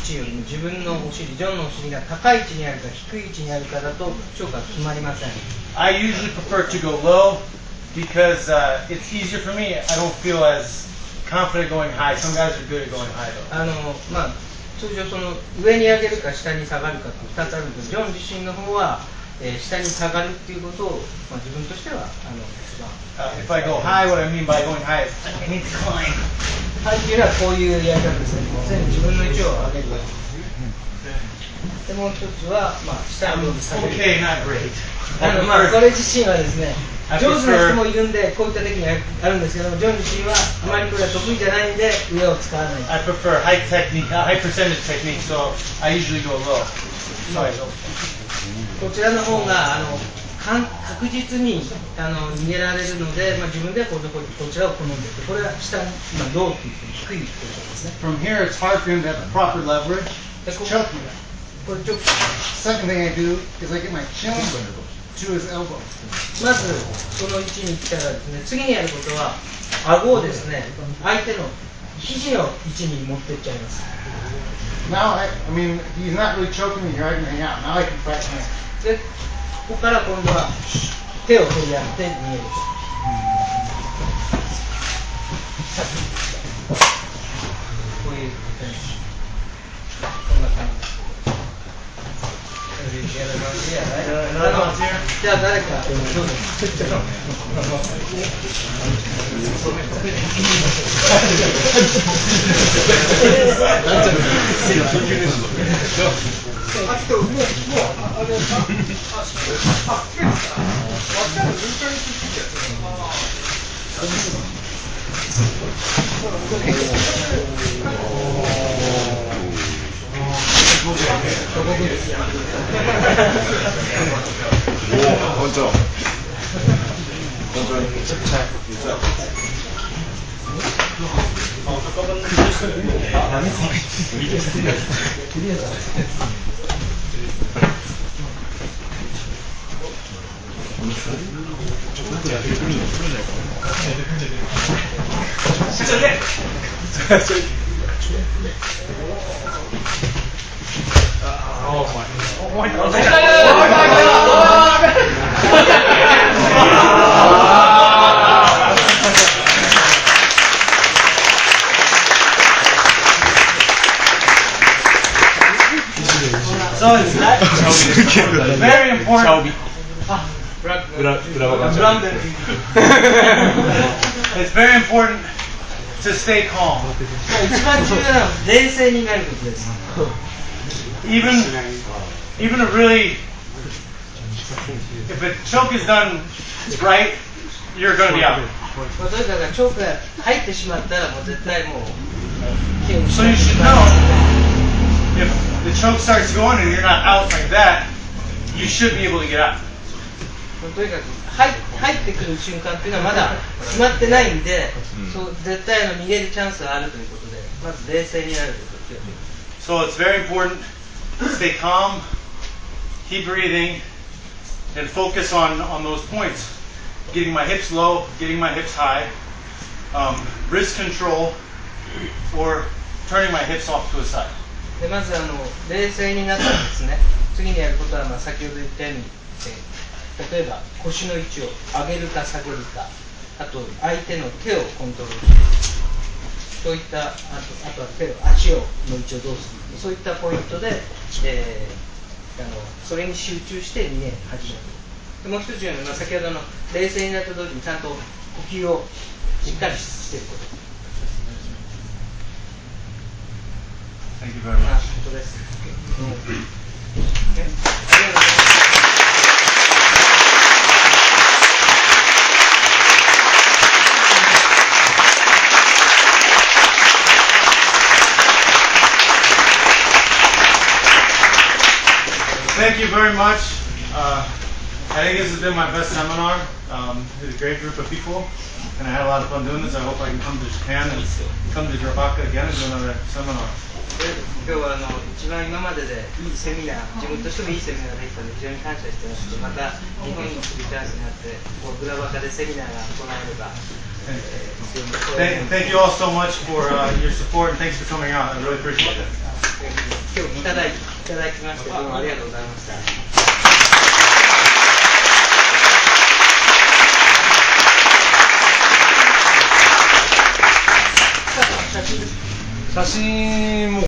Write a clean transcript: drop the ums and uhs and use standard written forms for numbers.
チよりも自分のお尻、ジョンのお尻が高い位置にあるか低い位置にあるかだとチョークは決まりません。I usually prefer to go low because it's easier for me. I don't feel as confident going high. Some guys are good at going high though. 通常その上に上げるか下に下がるかって2つあるんですけど、ジョン自身の方は、下に下がるっていうことを、自分としては一番。If I go high, what I mean by going high is I need to climb. ハイっていうのはこういうやり方ですね。常に自分の位置を上げる。でもう一つは、下に下げる。Okay, not great. これ自身はですね、上手な人もいるんで、こういったテクニックあるんですけども、ジョン自身はあまりこれは得意じゃないんで、上を使わない。I prefer high percentage technique, so I usually go low. こちらの方が確実に逃げられるので、自分ではこちらを好んでいて、これは下にローって言って低いということですね。From here, it's hard for him to have the proper leverage. It's choking. これちょっと Second thing I do is I get my chin to his elbow. まずその位置に来たらですね、次にやることは顎をですね、相手の肘の位置に持っていっちゃいます。Now, I mean, he's not really choking me here. I can hang out. Now I can fight him. で、ここから今度は手を取り上げて逃げる。こういうこんな感じ。じゃあ誰かどうぞ。So it's very important. It's very important to stay calm. 一番重要なのは冷静になることです。Even a really, if a choke is done right, you're going to be out. とにかくチョークが入ってしまったらもう絶対もう。So you should know if the choke starts going and you're not out like that, you should be able to get out. とにかく入ってくる瞬間っていうのはまだ決まってないんで、そう絶対逃げるチャンスがあるということで、まず冷静になるということです。So it's very important to stay calm, keep breathing, and focus on those points. Getting my hips low, getting my hips high, wrist control, or turning my hips off to a side. でまず冷静になったらですね、次にやることは先ほど言ったように、例えば腰の位置を上げるか下げるか、あと相手の手をコントロールする、そういったあとは足の位置をどうする、そういったポイントで、それに集中して逃げ始める。でもう一つ言うのは、先ほどの冷静になった同時にちゃんと呼吸をしっかりしていること。Thank you very much. 本当です。Thank you very much. I think this has been my best seminar. It's a great group of people, and I had a lot of fun doing this. I hope I can come to Japan and come to GRABAKA again and do another seminar. 今日は一番今まででいいセミナー、自分としてもいいセミナーができたので非常に感謝してますし、また日本に来るチャンスになってGRABAKAでセミナーが行えれば。Thank you all so much for your support and thanks for coming out. I really appreciate it. ただきまして、どうもありがとうございました。写真も